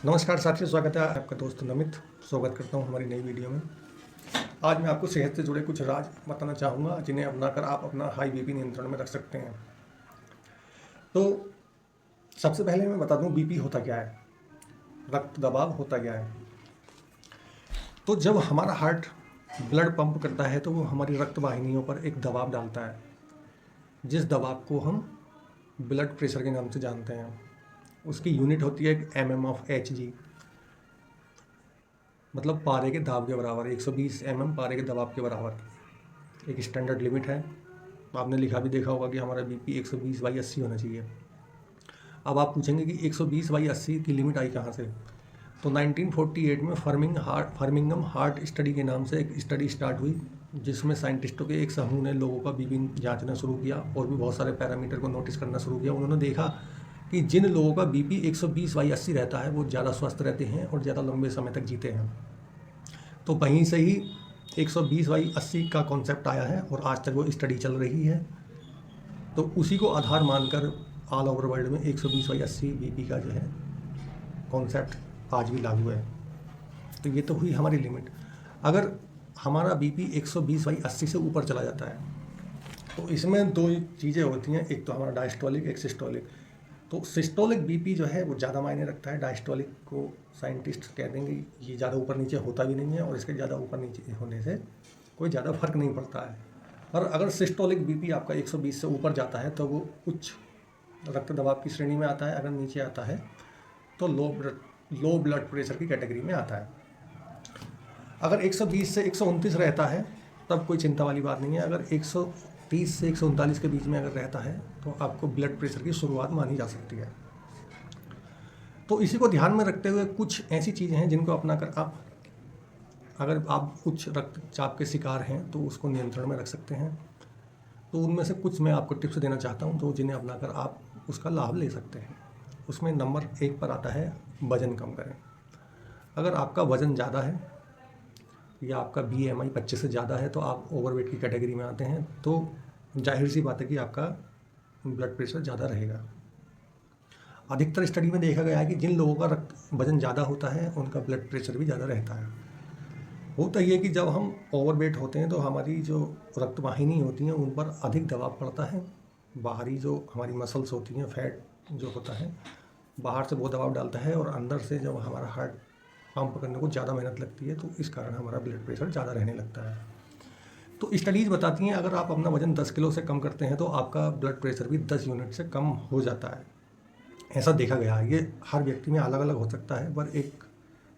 नमस्कार साथियों, स्वागत है आपका दोस्त नमित। स्वागत करता हूं हमारी नई वीडियो में। आज मैं आपको सेहत से जुड़े कुछ राज बताना चाहूँगा जिन्हें अपनाकर आप अपना हाई बीपी नियंत्रण में रख सकते हैं। तो सबसे पहले मैं बता दूं बीपी होता क्या है, रक्त दबाव होता क्या है। तो जब हमारा हार्ट ब्लड पंप करता है तो वो हमारी रक्त वाहिनियों पर एक दबाव डालता है, जिस दबाव को हम ब्लड प्रेशर के नाम से जानते हैं। उसकी यूनिट होती है mm/Hg, मतलब पारे के दाब के बराबर। 120 mm पारे के दबाव के बराबर एक स्टैंडर्ड लिमिट है। आपने लिखा भी देखा होगा कि हमारा बीपी 120/80 होना चाहिए। अब आप पूछेंगे कि 120/80 की लिमिट आई कहाँ से। तो 1948 में फर्मिंगम हार्ट स्टडी के नाम से एक स्टडी स्टार्ट हुई, जिसमें साइंटिस्टों के एक समूह ने लोगों का बीपी जांचना शुरू किया और भी बहुत सारे पैरामीटर को नोटिस करना शुरू किया। उन्होंने देखा कि जिन लोगों का बीपी 120/80 रहता है वो ज़्यादा स्वस्थ रहते हैं और ज़्यादा लंबे समय तक जीते हैं। तो वहीं से ही 120/80 का कॉन्सेप्ट आया है और आज तक वो स्टडी चल रही है। तो उसी को आधार मानकर ऑल ओवर वर्ल्ड में 120/80 बीपी का जो है कॉन्सेप्ट आज भी लागू है। तो ये तो हुई हमारी लिमिट। अगर हमारा बीपी 120/80 से ऊपर चला जाता है तो इसमें दो चीज़ें होती हैं, एक तो हमारा डायस्टोलिक, एक सिस्टोलिक। तो सिस्टोलिक बीपी जो है वो ज़्यादा मायने रखता है। डायस्टोलिक को साइंटिस्ट कह देंगे ये ज़्यादा ऊपर नीचे होता भी नहीं है और इसके ज़्यादा ऊपर नीचे होने से कोई ज़्यादा फर्क नहीं पड़ता है। और अगर सिस्टोलिक बीपी आपका 120 से ऊपर जाता है तो वो उच्च रक्त दबाव की श्रेणी में आता है। अगर नीचे आता है तो लो ब्लड प्रेशर की कैटेगरी में आता है। अगर 120 से 129 रहता है तब कोई चिंता वाली बात नहीं है। अगर 130 से 139 के बीच में अगर रहता है तो आपको ब्लड प्रेशर की शुरुआत मानी जा सकती है। तो इसी को ध्यान में रखते हुए कुछ ऐसी चीज़ें हैं जिनको अपनाकर आप, अगर आप उच्च रक्तचाप के शिकार हैं तो उसको नियंत्रण में रख सकते हैं। तो उनमें से कुछ मैं आपको टिप्स देना चाहता हूं तो जिन्हें अपनाकर आप उसका लाभ ले सकते हैं। उसमें नंबर 1 पर आता है वज़न कम करें। अगर आपका वज़न ज़्यादा है या आपका BMI 25 से ज़्यादा है तो आप ओवरवेट की कैटेगरी में आते हैं, तो जाहिर सी बात है कि आपका ब्लड प्रेशर ज़्यादा रहेगा। अधिकतर स्टडी में देखा गया है कि जिन लोगों का वज़न ज़्यादा होता है उनका ब्लड प्रेशर भी ज़्यादा रहता है। होता ये कि जब हम ओवरवेट होते हैं तो हमारी जो रक्त वाहिनी होती हैं उन पर अधिक दबाव पड़ता है। बाहरी जो हमारी मसल्स होती हैं, फैट जो होता है बाहर से वो दबाव डालता है और अंदर से जब हमारा हार्ट पंप करने को ज़्यादा मेहनत लगती है तो इस कारण हमारा ब्लड प्रेशर ज़्यादा रहने लगता है। तो स्टडीज़ बताती हैं अगर आप अपना वज़न 10 किलो से कम करते हैं तो आपका ब्लड प्रेशर भी 10 यूनिट से कम हो जाता है। ऐसा देखा गया है। ये हर व्यक्ति में अलग अलग हो सकता है, पर एक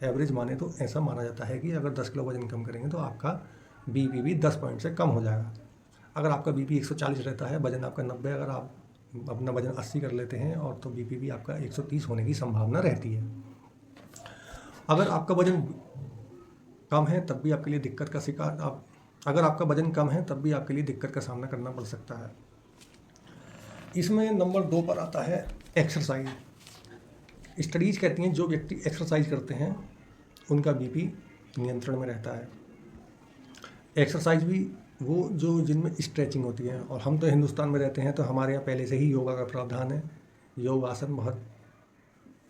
एवरेज माने तो ऐसा माना जाता है कि अगर 10 किलो वज़न कम करेंगे तो आपका बीपी भी 10 पॉइंट से कम हो जाएगा। अगर आपका बीपी 140 रहता है, वज़न आपका 90, अगर आप अपना वज़न 80 कर लेते हैं और तो बीपी भी आपका 130 होने की संभावना रहती है। अगर आपका वज़न कम है तब भी आपके लिए दिक्कत का शिकार आप अगर आपका वज़न कम है तब भी आपके लिए दिक्कत का सामना करना पड़ सकता है। इसमें नंबर 2 पर आता है एक्सरसाइज। स्टडीज़ कहती हैं जो व्यक्ति एक्सरसाइज करते हैं उनका बीपी नियंत्रण में रहता है। एक्सरसाइज भी वो जो जिनमें स्ट्रेचिंग होती है, और हम तो हिंदुस्तान में रहते हैं तो हमारे यहाँ पहले से ही योगा का प्रावधान है। योग आसन बहुत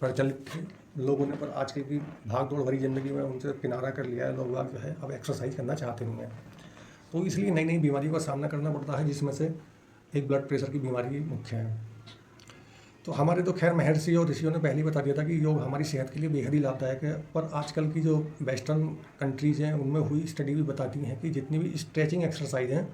प्रचलित थे लोगों ने, पर आजकल की भाग दौड़ भरी ज़िंदगी में उनसे किनारा कर लिया है। लोग बाग जो है अब एक्सरसाइज करना चाहते नहीं हैं, तो इसलिए नई नई बीमारियों का सामना करना पड़ता है, जिसमें से एक ब्लड प्रेशर की बीमारी मुख्य है। तो हमारे तो खैर महर्षि और ऋषियों ने पहले ही बता दिया था कि योग हमारी सेहत के लिए बेहद ही लाभदायक है। पर आजकल की जो वेस्टर्न कंट्रीज़ हैं उनमें हुई स्टडी भी बताती हैं कि जितनी भी स्ट्रेचिंग एक्सरसाइज हैं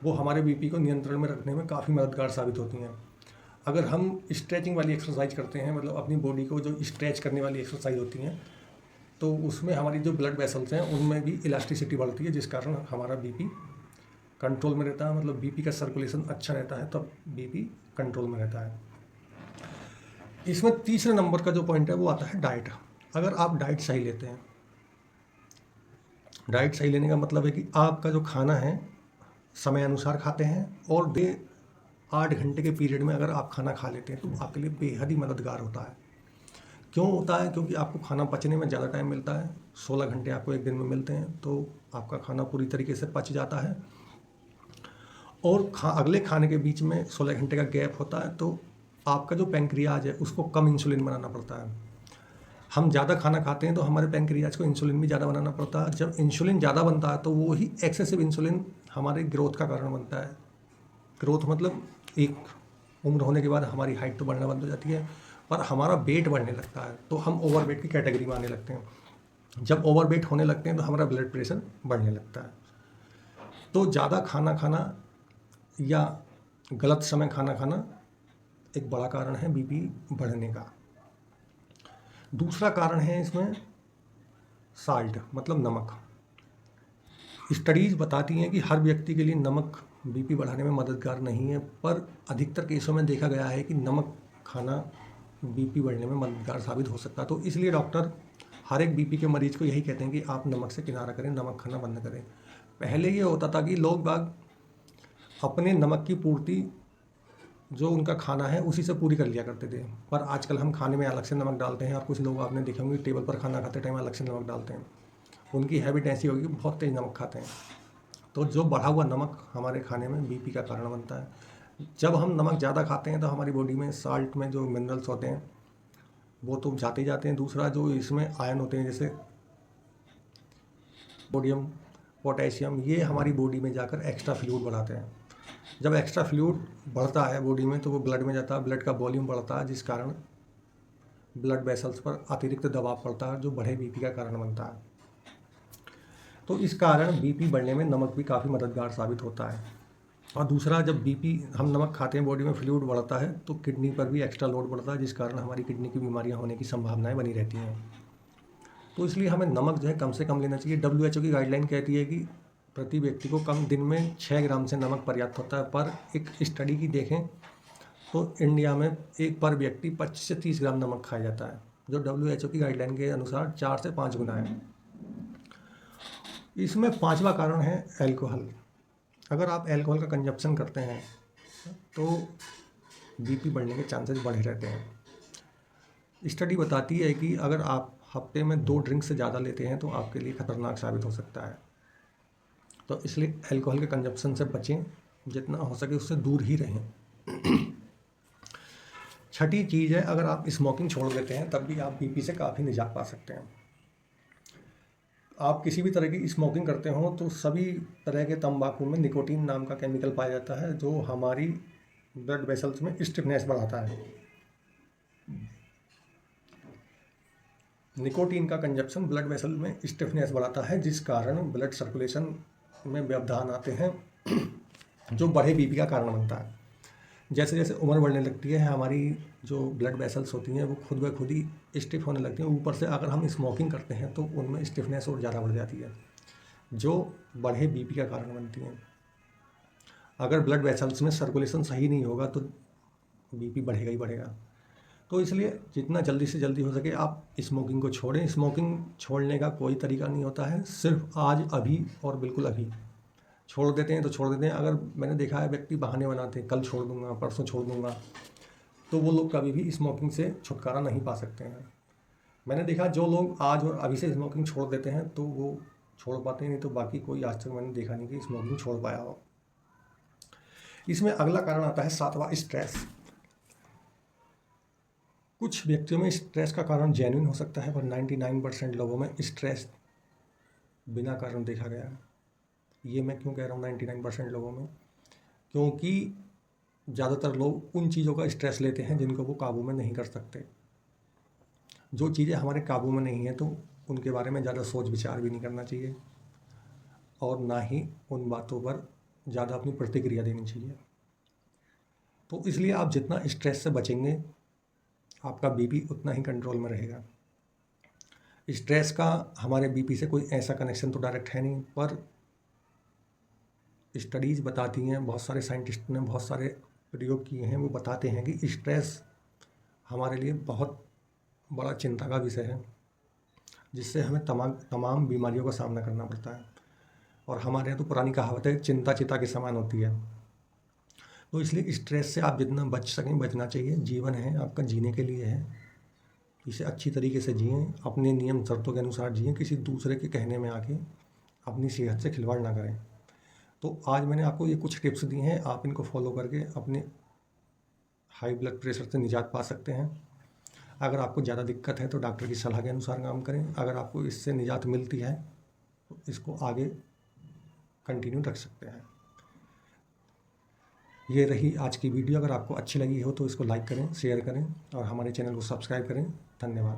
वो हमारे बीपी को नियंत्रण में रखने में काफ़ी मददगार साबित होती हैं। अगर हम स्ट्रेचिंग वाली एक्सरसाइज करते हैं, मतलब अपनी बॉडी को जो स्ट्रेच करने वाली एक्सरसाइज होती हैं, तो उसमें हमारी जो ब्लड वेसल्स हैं उनमें भी इलास्टिसिटी बढ़ती है, जिस कारण हमारा बीपी कंट्रोल में रहता है। मतलब बीपी का सर्कुलेशन अच्छा रहता है, तब बीपी कंट्रोल में रहता है। इसमें तीसरे नंबर का जो पॉइंट है वो आता है डाइट। अगर आप डाइट सही लेते हैं, डाइट सही लेने का मतलब है कि आपका जो खाना है समय अनुसार खाते हैं और 8 घंटे के पीरियड में अगर आप खाना खा लेते हैं तो आपके लिए बेहद ही मददगार होता है। क्यों होता है? क्योंकि आपको खाना पचने में ज़्यादा टाइम मिलता है। 16 घंटे आपको एक दिन में मिलते हैं, तो आपका खाना पूरी तरीके से पच जाता है और अगले खाने के बीच में 16 घंटे का गैप होता है, तो आपका जो पैंक्रियाज है उसको कम इंसुलिन बनाना पड़ता है। हम ज़्यादा खाना खाते हैं तो हमारे पैंक्रियाज को इंसुलिन भी ज़्यादा बनाना पड़ता है। जब इंसुलिन ज़्यादा बनता है तो वो ही एक्सेसिव इंसुलिन हमारे ग्रोथ का कारण बनता है। ग्रोथ मतलब एक उम्र होने के बाद हमारी हाइट तो बढ़ना बंद हो जाती है, पर हमारा वेट बढ़ने लगता है, तो हम ओवरवेट की कैटेगरी में आने लगते हैं। जब ओवरवेट होने लगते हैं तो हमारा ब्लड प्रेशर बढ़ने लगता है। तो ज़्यादा खाना खाना या गलत समय खाना खाना एक बड़ा कारण है बीपी बढ़ने का। दूसरा कारण है इसमें साल्ट मतलब नमक। स्टडीज़ बताती हैं कि हर व्यक्ति के लिए नमक बीपी बढ़ाने में मददगार नहीं है, पर अधिकतर केसों में देखा गया है कि नमक खाना बीपी बढ़ने में मददगार साबित हो सकता है। तो इसलिए डॉक्टर हर एक बीपी के मरीज को यही कहते हैं कि आप नमक से किनारा करें, नमक खाना बंद करें। पहले ये होता था कि लोग बाग अपने नमक की पूर्ति जो उनका खाना है उसी से पूरी कर लिया करते थे, पर आजकल हम खाने में अलग से नमक डालते हैं। और कुछ लोग आपने देखे होंगे टेबल पर खाना खाते टाइम अलग से नमक डालते हैं। उनकी हैबिट ऐसी होगी कि बहुत तेज़ नमक खाते हैं। तो जो बढ़ा हुआ नमक हमारे खाने में बीपी का कारण बनता है। जब हम नमक ज़्यादा खाते हैं तो हमारी बॉडी में साल्ट में जो मिनरल्स होते हैं वो तो जाते ही जाते हैं। दूसरा जो इसमें आयन होते हैं जैसे सोडियम, पोटेशियम, ये हमारी बॉडी में जाकर एक्स्ट्रा फ्लूइड बढ़ाते हैं। जब एक्स्ट्रा फ्लूइड बढ़ता है बॉडी में तो वो ब्लड में जाता है, ब्लड का वॉल्यूम बढ़ता है, जिस कारण ब्लड वेसल्स पर अतिरिक्त दबाव पड़ता है जो बढ़े बीपी का कारण बनता है। तो इस कारण बीपी बढ़ने में नमक भी काफ़ी मददगार साबित होता है। और दूसरा, जब बीपी हम नमक खाते हैं बॉडी में फ्लूइड बढ़ता है तो किडनी पर भी एक्स्ट्रा लोड बढ़ता है, जिस कारण हमारी किडनी की बीमारियां होने की संभावनाएं बनी रहती हैं। तो इसलिए हमें नमक जो है कम से कम लेना चाहिए। WHO की गाइडलाइन कहती है कि प्रति व्यक्ति को कम दिन में 6 ग्राम से नमक पर्याप्त होता है, पर एक स्टडी की देखें तो इंडिया में एक पर व्यक्ति 25 से 30 ग्राम नमक खाया जाता है, जो WHO की गाइडलाइन के अनुसार 4 से 5 गुना है। इसमें पांचवा कारण है एल्कोहल। अगर आप एल्कोहल का कंजप्शन करते हैं तो बीपी बढ़ने के चांसेस बढ़े रहते हैं। स्टडी बताती है कि अगर आप हफ्ते में 2 ड्रिंक से ज़्यादा लेते हैं तो आपके लिए खतरनाक साबित हो सकता है। तो इसलिए एल्कोहल के कंजप्शन से बचें, जितना हो सके उससे दूर ही रहें। छठी चीज़ है, अगर आप स्मोकिंग छोड़ देते हैं तब भी आप बीपी से काफ़ी निजात पा सकते हैं। आप किसी भी तरह की स्मोकिंग करते हो तो सभी तरह के तंबाकू में निकोटीन नाम का केमिकल पाया जाता है जो हमारी ब्लड वेसल्स में स्टिफनेस बढ़ाता है। निकोटीन का कंजप्शन ब्लड वेसल में स्टिफनेस बढ़ाता है, जिस कारण ब्लड सर्कुलेशन में व्यवधान आते हैं जो बढ़े बीपी का कारण बनता है। जैसे जैसे उम्र बढ़ने लगती है हमारी जो ब्लड वेसल्स होती हैं वो खुद ब खुद ही स्टिफ होने लगती हैं। ऊपर से अगर हम स्मोकिंग करते हैं तो उनमें स्टिफनेस और ज़्यादा बढ़ जाती है जो बढ़े बीपी का कारण बनती हैं। अगर ब्लड वेसल्स में सर्कुलेशन सही नहीं होगा तो बीपी बढ़ेगा ही बढ़ेगा। तो इसलिए जितना जल्दी से जल्दी हो सके आप स्मोकिंग को छोड़ें। स्मोकिंग छोड़ने का कोई तरीका नहीं होता है, सिर्फ आज अभी और बिल्कुल अभी छोड़ देते हैं तो छोड़ देते हैं। अगर मैंने देखा है व्यक्ति बहाने बनाते हैं, कल छोड़ दूंगा, परसों छोड़ दूंगा, तो वो लोग कभी भी स्मोकिंग से छुटकारा नहीं पा सकते हैं। मैंने देखा जो लोग आज और अभी से स्मोकिंग छोड़ देते हैं तो वो छोड़ पाते हैं, नहीं तो बाकी कोई आज तक मैंने देखा नहीं कि स्मोकिंग छोड़ पाया हो। इसमें अगला कारण आता है सातवां, स्ट्रेस। कुछ व्यक्तियों में स्ट्रेस का कारण जेन्युइन हो सकता है, पर 99% लोगों में स्ट्रेस बिना कारण देखा गया है। ये मैं क्यों कह रहा हूँ 99% लोगों में? क्योंकि ज़्यादातर लोग उन चीज़ों का स्ट्रेस लेते हैं जिनको वो काबू में नहीं कर सकते। जो चीज़ें हमारे काबू में नहीं है तो उनके बारे में ज़्यादा सोच विचार भी नहीं करना चाहिए और ना ही उन बातों पर ज़्यादा अपनी प्रतिक्रिया देनी चाहिए। तो इसलिए आप जितना स्ट्रेस से बचेंगे आपका बीपी उतना ही कंट्रोल में रहेगा। स्ट्रेस का हमारे बीपी से कोई ऐसा कनेक्शन तो डायरेक्ट है नहीं, पर स्टडीज़ बताती हैं, बहुत सारे साइंटिस्ट ने बहुत सारे प्रयोग किए हैं, वो बताते हैं कि स्ट्रेस हमारे लिए बहुत बड़ा चिंता का विषय है, जिससे हमें तमाम बीमारियों का सामना करना पड़ता है। और हमारे यहाँ तो पुरानी कहावत है, चिंता चिता के समान होती है। तो इसलिए स्ट्रेस से आप जितना बच सकें बचना चाहिए। जीवन है आपका, जीने के लिए है, इसे अच्छी तरीके से जिएँ, अपने नियम शर्तों के अनुसार जिएँ, किसी दूसरे के कहने में आके अपनी सेहत से खिलवाड़ ना करें। तो आज मैंने आपको ये कुछ टिप्स दी हैं, आप इनको फॉलो करके अपने हाई ब्लड प्रेशर से निजात पा सकते हैं। अगर आपको ज़्यादा दिक्कत है तो डॉक्टर की सलाह के अनुसार काम करें। अगर आपको इससे निजात मिलती है तो इसको आगे कंटिन्यू रख सकते हैं। ये रही आज की वीडियो। अगर आपको अच्छी लगी हो तो इसको लाइक करें, शेयर करें और हमारे चैनल को सब्सक्राइब करें। धन्यवाद।